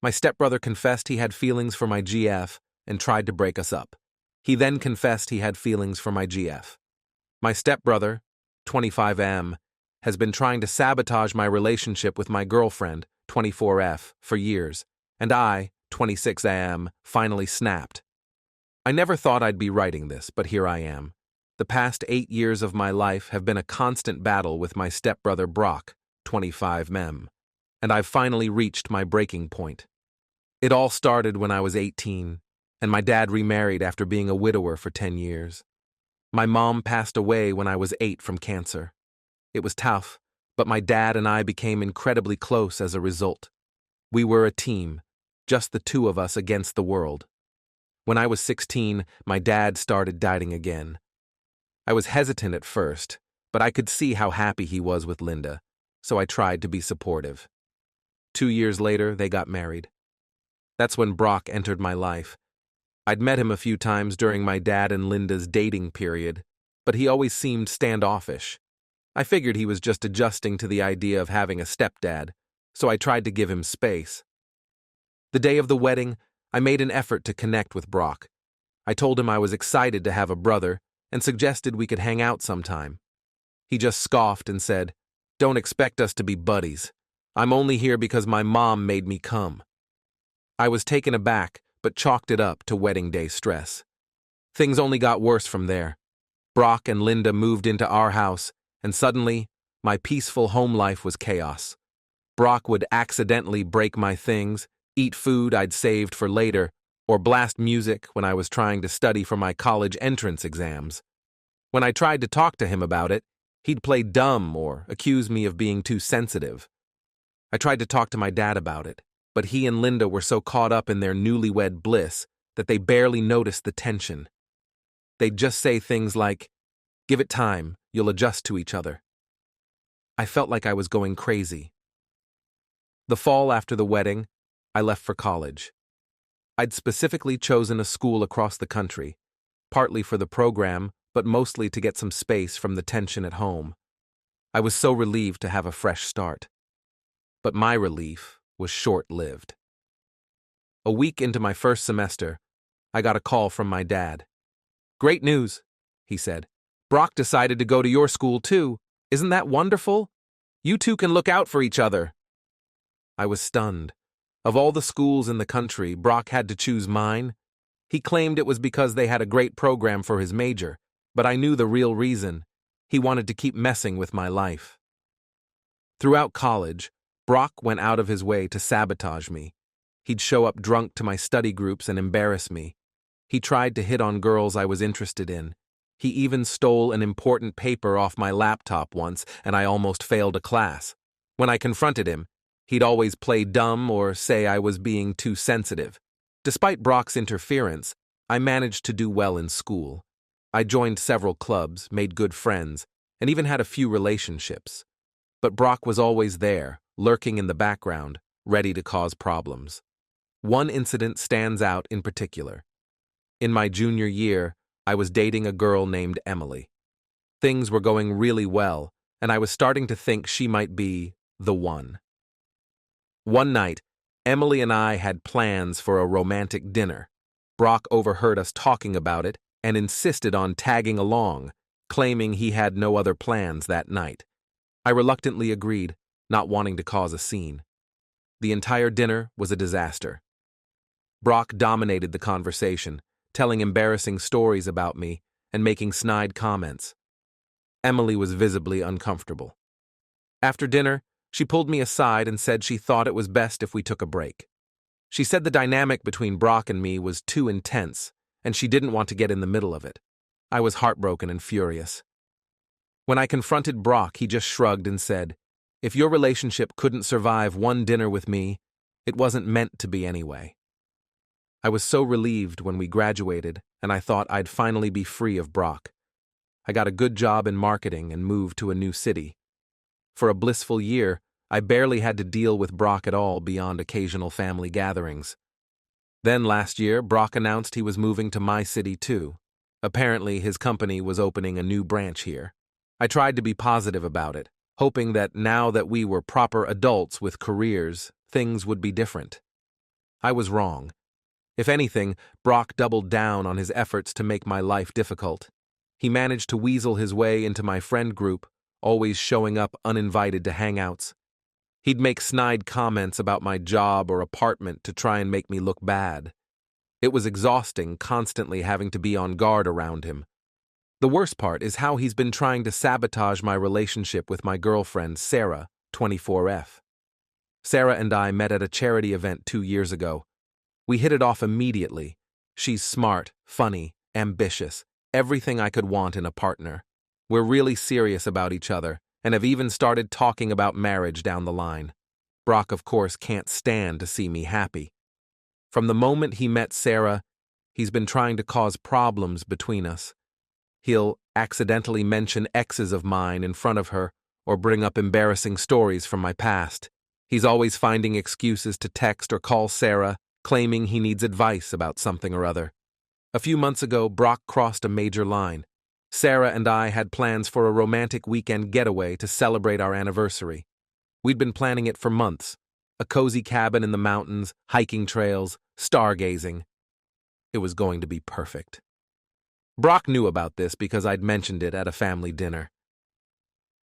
My stepbrother confessed he had feelings for my GF and tried to break us up. He then confessed he had feelings for my GF. My stepbrother, 25M, has been trying to sabotage my relationship with my girlfriend, 24F, for years, and I, 26am, finally snapped. I never thought I'd be writing this, but here I am. The past 8 years of my life have been a constant battle with my stepbrother Brock, 25M, and I've finally reached my breaking point. It all started when I was 18, and my dad remarried after being a widower for 10 years. My mom passed away when I was 8 from cancer. It was tough, but my dad and I became incredibly close as a result. We were a team, just the two of us against the world. When I was 16, my dad started dieting again. I was hesitant at first, but I could see how happy he was with Linda, so I tried to be supportive. 2 years later, they got married. That's when Brock entered my life. I'd met him a few times during my dad and Linda's dating period, but he always seemed standoffish. I figured he was just adjusting to the idea of having a stepdad, so I tried to give him space. The day of the wedding, I made an effort to connect with Brock. I told him I was excited to have a brother and suggested we could hang out sometime. He just scoffed and said, "Don't expect us to be buddies. I'm only here because my mom made me come." I was taken aback, but chalked it up to wedding day stress. Things only got worse from there. Brock and Linda moved into our house, and suddenly, my peaceful home life was chaos. Brock would accidentally break my things, eat food I'd saved for later, or blast music when I was trying to study for my college entrance exams. When I tried to talk to him about it, he'd play dumb or accuse me of being too sensitive. I tried to talk to my dad about it, but he and Linda were so caught up in their newlywed bliss that they barely noticed the tension. They'd just say things like, "Give it time, you'll adjust to each other." I felt like I was going crazy. The fall after the wedding, I left for college. I'd specifically chosen a school across the country, partly for the program, but mostly to get some space from the tension at home. I was so relieved to have a fresh start. But my relief was short-lived. A week into my first semester, I got a call from my dad. "Great news," he said. "Brock decided to go to your school too. Isn't that wonderful? You two can look out for each other." I was stunned. Of all the schools in the country, Brock had to choose mine. He claimed it was because they had a great program for his major, but I knew the real reason. He wanted to keep messing with my life. Throughout college, Brock went out of his way to sabotage me. He'd show up drunk to my study groups and embarrass me. He tried to hit on girls I was interested in. He even stole an important paper off my laptop once, and I almost failed a class. When I confronted him, he'd always play dumb or say I was being too sensitive. Despite Brock's interference, I managed to do well in school. I joined several clubs, made good friends, and even had a few relationships. But Brock was always there, lurking in the background, ready to cause problems. One incident stands out in particular. In my junior year, I was dating a girl named Emily. Things were going really well, and I was starting to think she might be the one. One night, Emily and I had plans for a romantic dinner. Brock overheard us talking about it and insisted on tagging along, claiming he had no other plans that night. I reluctantly agreed, not wanting to cause a scene. The entire dinner was a disaster. Brock dominated the conversation, telling embarrassing stories about me and making snide comments. Emily was visibly uncomfortable. After dinner, she pulled me aside and said she thought it was best if we took a break. She said the dynamic between Brock and me was too intense, and she didn't want to get in the middle of it. I was heartbroken and furious. When I confronted Brock, he just shrugged and said, "If your relationship couldn't survive one dinner with me, it wasn't meant to be anyway." I was so relieved when we graduated, and I thought I'd finally be free of Brock. I got a good job in marketing and moved to a new city. For a blissful year, I barely had to deal with Brock at all beyond occasional family gatherings. Then last year, Brock announced he was moving to my city too. Apparently, his company was opening a new branch here. I tried to be positive about it, hoping that now that we were proper adults with careers, things would be different. I was wrong. If anything, Brock doubled down on his efforts to make my life difficult. He managed to weasel his way into my friend group, always showing up uninvited to hangouts. He'd make snide comments about my job or apartment to try and make me look bad. It was exhausting constantly having to be on guard around him. The worst part is how he's been trying to sabotage my relationship with my girlfriend, Sarah, 24F. Sarah and I met at a charity event 2 years ago. We hit it off immediately. She's smart, funny, ambitious, everything I could want in a partner. We're really serious about each other, and have even started talking about marriage down the line. Brock, of course, can't stand to see me happy. From the moment he met Sarah, he's been trying to cause problems between us. He'll accidentally mention exes of mine in front of her, or bring up embarrassing stories from my past. He's always finding excuses to text or call Sarah, claiming he needs advice about something or other. A few months ago, Brock crossed a major line. Sarah and I had plans for a romantic weekend getaway to celebrate our anniversary. We'd been planning it for months. A cozy cabin in the mountains, hiking trails, stargazing. It was going to be perfect. Brock knew about this because I'd mentioned it at a family dinner.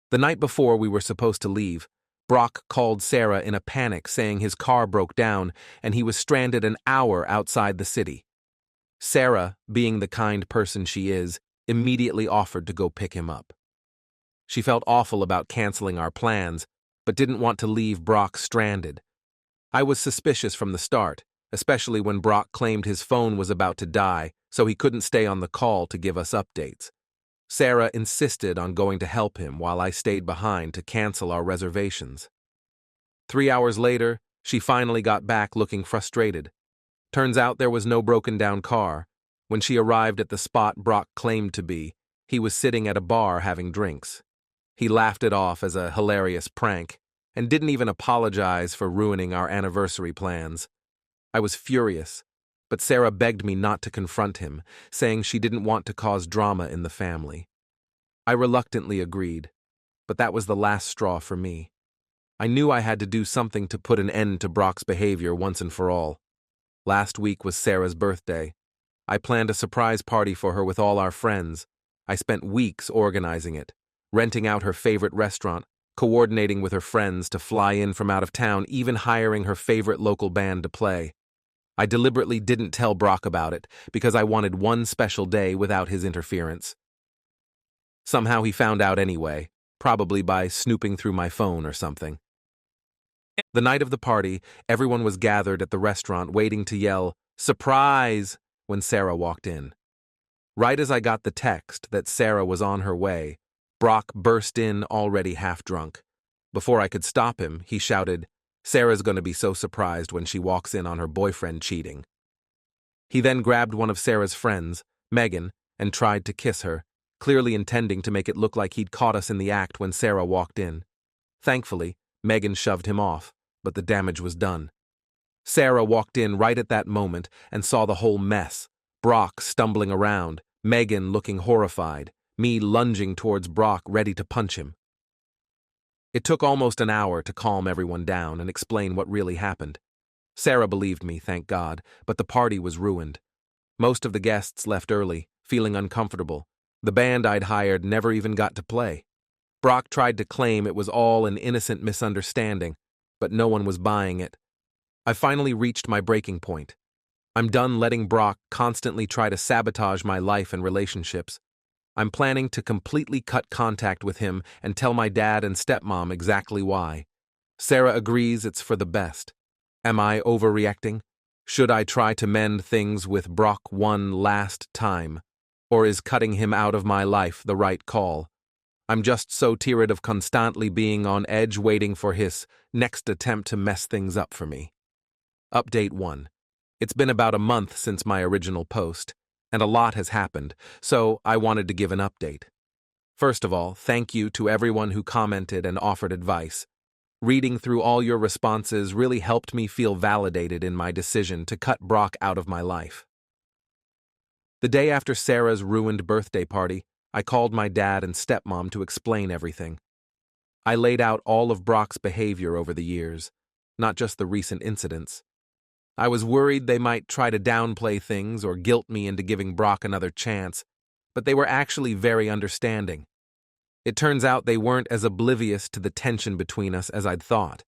The night before we were supposed to leave, Brock called Sarah in a panic saying his car broke down and he was stranded an hour outside the city. Sarah, being the kind person she is, immediately offered to go pick him up. She felt awful about canceling our plans, but didn't want to leave Brock stranded. I was suspicious from the start, especially when Brock claimed his phone was about to die, so he couldn't stay on the call to give us updates. Sarah insisted on going to help him while I stayed behind to cancel our reservations. 3 hours later, she finally got back looking frustrated. Turns out there was no broken-down car. When she arrived at the spot Brock claimed to be, he was sitting at a bar having drinks. He laughed it off as a hilarious prank, and didn't even apologize for ruining our anniversary plans. I was furious, but Sarah begged me not to confront him, saying she didn't want to cause drama in the family. I reluctantly agreed, but that was the last straw for me. I knew I had to do something to put an end to Brock's behavior once and for all. Last week was Sarah's birthday. I planned a surprise party for her with all our friends. I spent weeks organizing it, renting out her favorite restaurant, coordinating with her friends to fly in from out of town, even hiring her favorite local band to play. I deliberately didn't tell Brock about it because I wanted one special day without his interference. Somehow he found out anyway, probably by snooping through my phone or something. The night of the party, everyone was gathered at the restaurant waiting to yell, "Surprise!" when Sarah walked in. Right as I got the text that Sarah was on her way, Brock burst in already half drunk. Before I could stop him, he shouted, "Sarah's going to be so surprised when she walks in on her boyfriend cheating." He then grabbed one of Sarah's friends, Megan, and tried to kiss her, clearly intending to make it look like he'd caught us in the act when Sarah walked in. Thankfully, Megan shoved him off, but the damage was done. Sarah walked in right at that moment and saw the whole mess. Brock stumbling around, Megan looking horrified, me lunging towards Brock ready to punch him. It took almost an hour to calm everyone down and explain what really happened. Sarah believed me, thank God, but the party was ruined. Most of the guests left early, feeling uncomfortable. The band I'd hired never even got to play. Brock tried to claim it was all an innocent misunderstanding, but no one was buying it. I finally reached my breaking point. I'm done letting Brock constantly try to sabotage my life and relationships. I'm planning to completely cut contact with him and tell my dad and stepmom exactly why. Sarah agrees it's for the best. Am I overreacting? Should I try to mend things with Brock one last time? Or is cutting him out of my life the right call? I'm just so tired of constantly being on edge waiting for his next attempt to mess things up for me. Update 1. It's been about a month since my original post, and a lot has happened, so I wanted to give an update. First of all, thank you to everyone who commented and offered advice. Reading through all your responses really helped me feel validated in my decision to cut Brock out of my life. The day after Sarah's ruined birthday party, I called my dad and stepmom to explain everything. I laid out all of Brock's behavior over the years, not just the recent incidents. I was worried they might try to downplay things or guilt me into giving Brock another chance, but they were actually very understanding. It turns out they weren't as oblivious to the tension between us as I'd thought.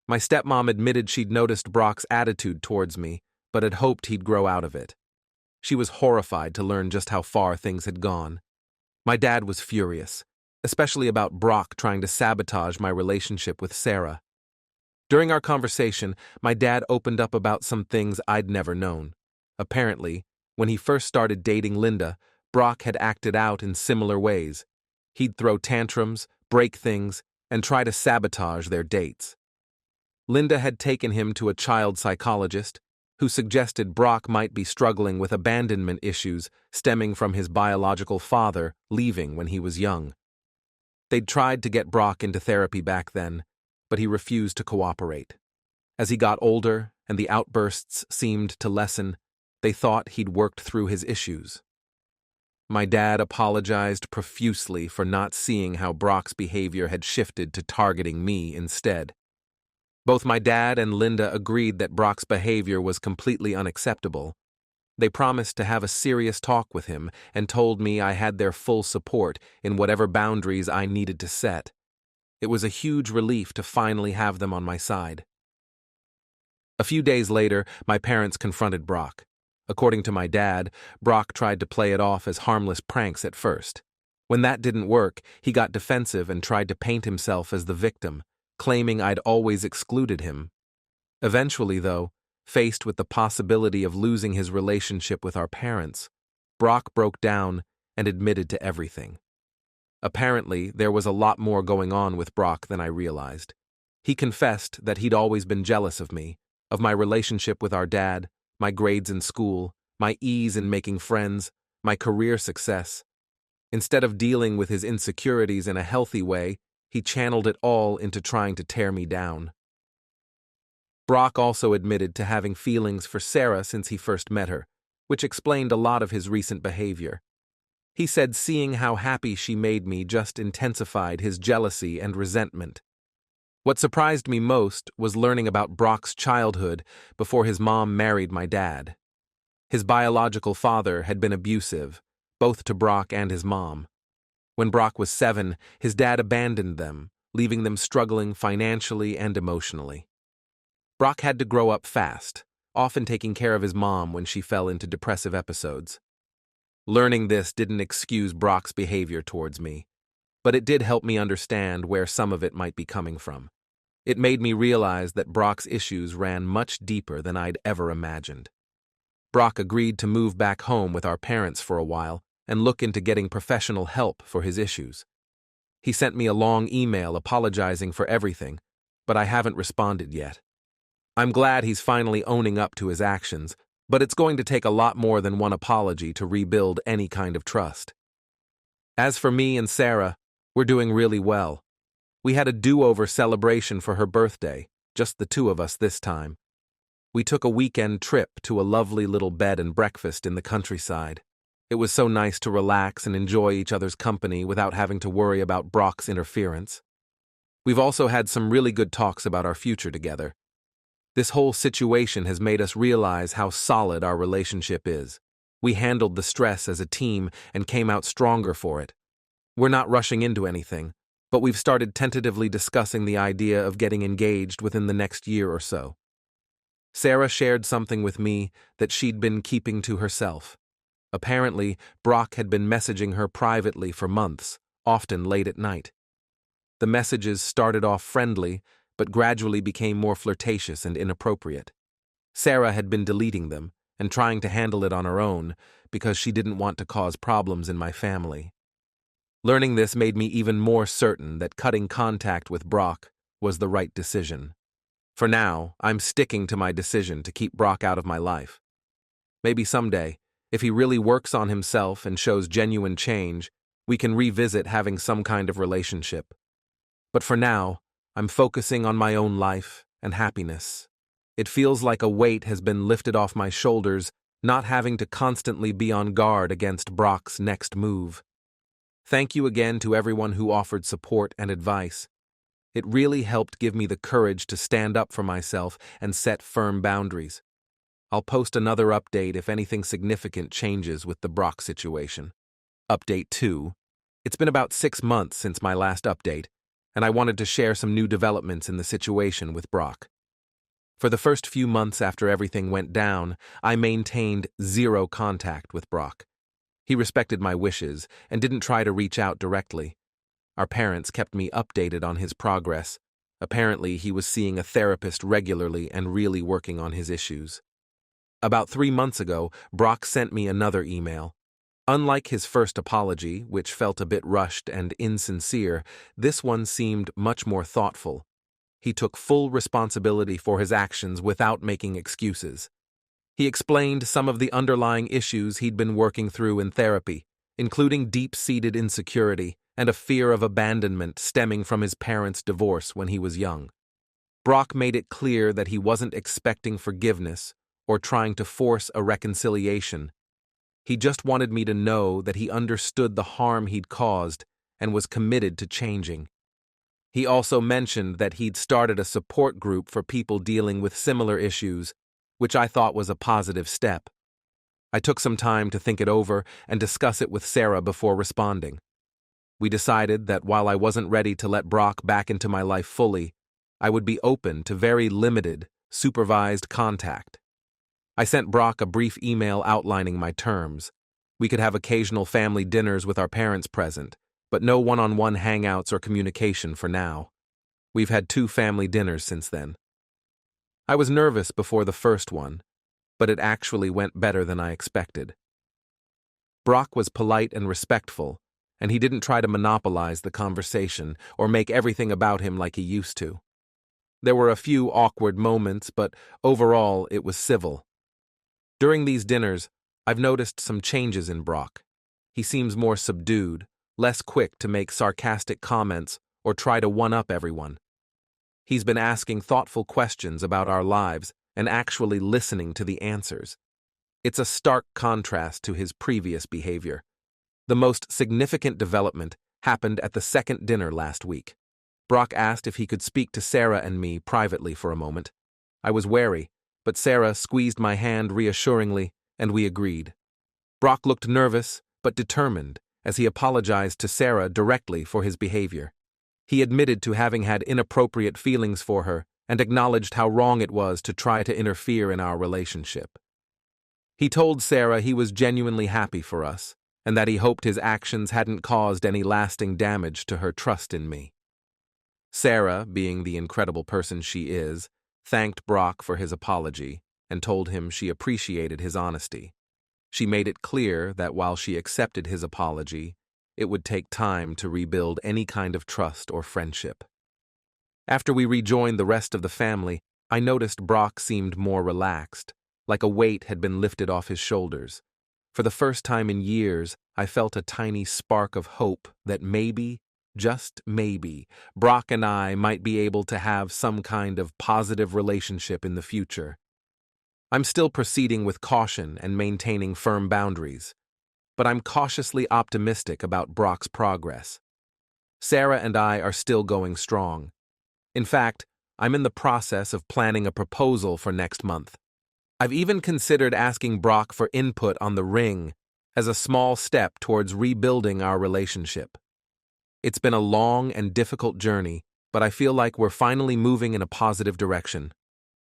My stepmom admitted she'd noticed Brock's attitude towards me, but had hoped he'd grow out of it. She was horrified to learn just how far things had gone. My dad was furious, especially about Brock trying to sabotage my relationship with Sarah. During our conversation, my dad opened up about some things I'd never known. Apparently, when he first started dating Linda, Brock had acted out in similar ways. He'd throw tantrums, break things, and try to sabotage their dates. Linda had taken him to a child psychologist, who suggested Brock might be struggling with abandonment issues stemming from his biological father leaving when he was young. They'd tried to get Brock into therapy back then, but he refused to cooperate. As he got older and the outbursts seemed to lessen, they thought he'd worked through his issues. My dad apologized profusely for not seeing how Brock's behavior had shifted to targeting me instead. Both my dad and Linda agreed that Brock's behavior was completely unacceptable. They promised to have a serious talk with him and told me I had their full support in whatever boundaries I needed to set. It was a huge relief to finally have them on my side. A few days later, my parents confronted Brock. According to my dad, Brock tried to play it off as harmless pranks at first. When that didn't work, he got defensive and tried to paint himself as the victim, claiming I'd always excluded him. Eventually, though, faced with the possibility of losing his relationship with our parents, Brock broke down and admitted to everything. Apparently, there was a lot more going on with Brock than I realized. He confessed that he'd always been jealous of me, of my relationship with our dad, my grades in school, my ease in making friends, my career success. Instead of dealing with his insecurities in a healthy way, he channeled it all into trying to tear me down. Brock also admitted to having feelings for Sarah since he first met her, which explained a lot of his recent behavior. He said seeing how happy she made me just intensified his jealousy and resentment. What surprised me most was learning about Brock's childhood before his mom married my dad. His biological father had been abusive, both to Brock and his mom. When Brock was 7, his dad abandoned them, leaving them struggling financially and emotionally. Brock had to grow up fast, often taking care of his mom when she fell into depressive episodes. Learning this didn't excuse Brock's behavior towards me, but it did help me understand where some of it might be coming from. It made me realize that Brock's issues ran much deeper than I'd ever imagined. Brock agreed to move back home with our parents for a while and look into getting professional help for his issues. He sent me a long email apologizing for everything, but I haven't responded yet. I'm glad he's finally owning up to his actions, but it's going to take a lot more than one apology to rebuild any kind of trust. As for me and Sarah, we're doing really well. We had a do-over celebration for her birthday, just the two of us this time. We took a weekend trip to a lovely little bed and breakfast in the countryside. It was so nice to relax and enjoy each other's company without having to worry about Brock's interference. We've also had some really good talks about our future together. This whole situation has made us realize how solid our relationship is. We handled the stress as a team and came out stronger for it. We're not rushing into anything, but we've started tentatively discussing the idea of getting engaged within the next year or so. Sarah shared something with me that she'd been keeping to herself. Apparently, Brock had been messaging her privately for months, often late at night. The messages started off friendly, but gradually became more flirtatious and inappropriate. Sarah had been deleting them and trying to handle it on her own because she didn't want to cause problems in my family. Learning this made me even more certain that cutting contact with Brock was the right decision. For now, I'm sticking to my decision to keep Brock out of my life. Maybe someday, if he really works on himself and shows genuine change, we can revisit having some kind of relationship. But for now, I'm focusing on my own life and happiness. It feels like a weight has been lifted off my shoulders, not having to constantly be on guard against Brock's next move. Thank you again to everyone who offered support and advice. It really helped give me the courage to stand up for myself and set firm boundaries. I'll post another update if anything significant changes with the Brock situation. Update 2. It's been about 6 months since my last update, and I wanted to share some new developments in the situation with Brock. For the first few months after everything went down, I maintained zero contact with Brock. He respected my wishes and didn't try to reach out directly. Our parents kept me updated on his progress. Apparently, he was seeing a therapist regularly and really working on his issues. About 3 months ago, Brock sent me another email. Unlike his first apology, which felt a bit rushed and insincere, this one seemed much more thoughtful. He took full responsibility for his actions without making excuses. He explained some of the underlying issues he'd been working through in therapy, including deep-seated insecurity and a fear of abandonment stemming from his parents' divorce when he was young. Brock made it clear that he wasn't expecting forgiveness or trying to force a reconciliation. He just wanted me to know that he understood the harm he'd caused and was committed to changing. He also mentioned that he'd started a support group for people dealing with similar issues, which I thought was a positive step. I took some time to think it over and discuss it with Sarah before responding. We decided that while I wasn't ready to let Brock back into my life fully, I would be open to very limited, supervised contact. I sent Brock a brief email outlining my terms. We could have occasional family dinners with our parents present, but no one-on-one hangouts or communication for now. We've had 2 family dinners since then. I was nervous before the first one, but it actually went better than I expected. Brock was polite and respectful, and he didn't try to monopolize the conversation or make everything about him like he used to. There were a few awkward moments, but overall it was civil. During these dinners, I've noticed some changes in Brock. He seems more subdued, less quick to make sarcastic comments or try to one-up everyone. He's been asking thoughtful questions about our lives and actually listening to the answers. It's a stark contrast to his previous behavior. The most significant development happened at the second dinner last week. Brock asked if he could speak to Sarah and me privately for a moment. I was wary, but Sarah squeezed my hand reassuringly, and we agreed. Brock looked nervous but determined as he apologized to Sarah directly for his behavior. He admitted to having had inappropriate feelings for her and acknowledged how wrong it was to try to interfere in our relationship. He told Sarah he was genuinely happy for us, and that he hoped his actions hadn't caused any lasting damage to her trust in me. Sarah, being the incredible person she is, thanked Brock for his apology and told him she appreciated his honesty. She made it clear that while she accepted his apology, it would take time to rebuild any kind of trust or friendship. After we rejoined the rest of the family, I noticed Brock seemed more relaxed, like a weight had been lifted off his shoulders. For the first time in years, I felt a tiny spark of hope that maybe, just maybe, Brock and I might be able to have some kind of positive relationship in the future. I'm still proceeding with caution and maintaining firm boundaries, but I'm cautiously optimistic about Brock's progress. Sarah and I are still going strong. In fact, I'm in the process of planning a proposal for next month. I've even considered asking Brock for input on the ring as a small step towards rebuilding our relationship. It's been a long and difficult journey, but I feel like we're finally moving in a positive direction.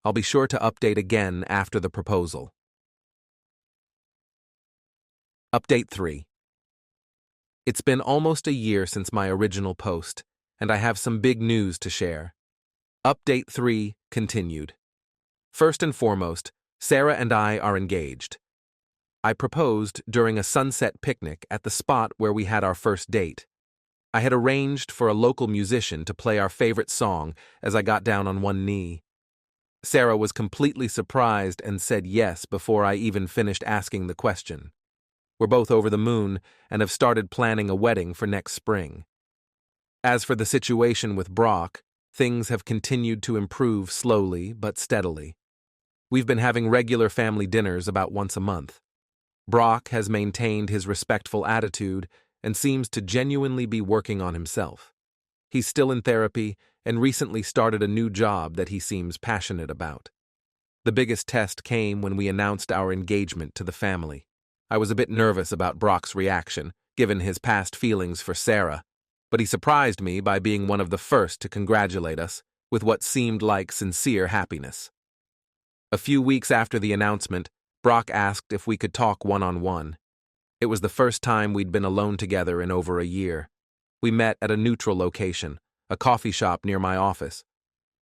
I'll be sure to update again after the proposal. Update 3. It's been almost a year since my original post, and I have some big news to share. Update 3 continued. First and foremost, Sarah and I are engaged. I proposed during a sunset picnic at the spot where we had our first date. I had arranged for a local musician to play our favorite song as I got down on one knee. Sarah was completely surprised and said yes before I even finished asking the question. We're both over the moon and have started planning a wedding for next spring. As for the situation with Brock, things have continued to improve slowly but steadily. We've been having regular family dinners about once a month. Brock has maintained his respectful attitude and seems to genuinely be working on himself. He's still in therapy and recently started a new job that he seems passionate about. The biggest test came when we announced our engagement to the family. I was a bit nervous about Brock's reaction, given his past feelings for Sarah, but he surprised me by being one of the first to congratulate us with what seemed like sincere happiness. A few weeks after the announcement, Brock asked if we could talk one-on-one. It was the first time we'd been alone together in over a year. We met at a neutral location, a coffee shop near my office.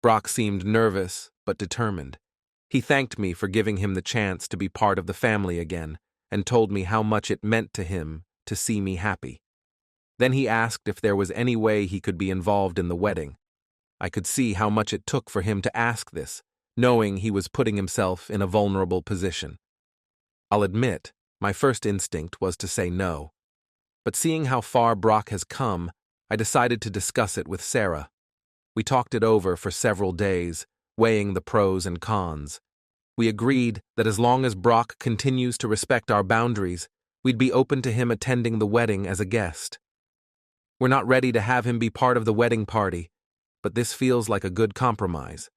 Brock seemed nervous but determined. He thanked me for giving him the chance to be part of the family again and told me how much it meant to him to see me happy. Then he asked if there was any way he could be involved in the wedding. I could see how much it took for him to ask this, knowing he was putting himself in a vulnerable position. I'll admit, my first instinct was to say no. But seeing how far Brock has come, I decided to discuss it with Sarah. We talked it over for several days, weighing the pros and cons. We agreed that as long as Brock continues to respect our boundaries, we'd be open to him attending the wedding as a guest. We're not ready to have him be part of the wedding party, but this feels like a good compromise.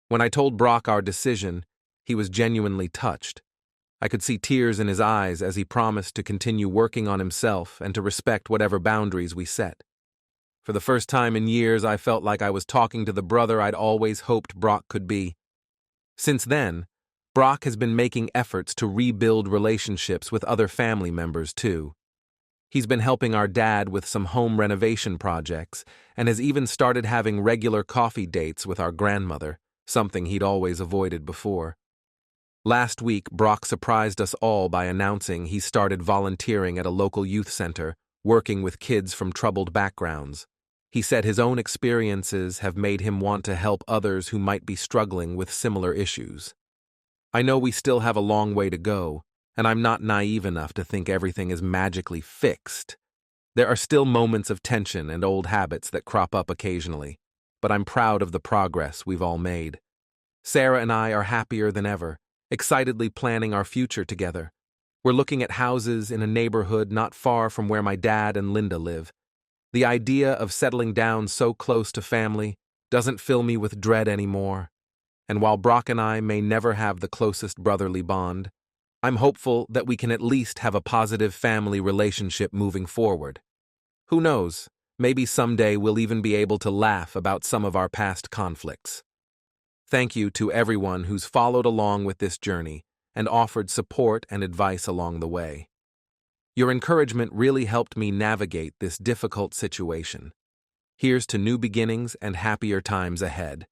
When I told Brock our decision, he was genuinely touched. I could see tears in his eyes as he promised to continue working on himself and to respect whatever boundaries we set. For the first time in years, I felt like I was talking to the brother I'd always hoped Brock could be. Since then, Brock has been making efforts to rebuild relationships with other family members, too. He's been helping our dad with some home renovation projects and has even started having regular coffee dates with our grandmother, something he'd always avoided before. Last week, Brock surprised us all by announcing he started volunteering at a local youth center, working with kids from troubled backgrounds. He said his own experiences have made him want to help others who might be struggling with similar issues. I know we still have a long way to go, and I'm not naive enough to think everything is magically fixed. There are still moments of tension and old habits that crop up occasionally, but I'm proud of the progress we've all made. Sarah and I are happier than ever, excitedly planning our future together. We're looking at houses in a neighborhood not far from where my dad and Linda live. The idea of settling down so close to family doesn't fill me with dread anymore. And while Brock and I may never have the closest brotherly bond, I'm hopeful that we can at least have a positive family relationship moving forward. Who knows, maybe someday we'll even be able to laugh about some of our past conflicts. Thank you to everyone who's followed along with this journey and offered support and advice along the way. Your encouragement really helped me navigate this difficult situation. Here's to new beginnings and happier times ahead.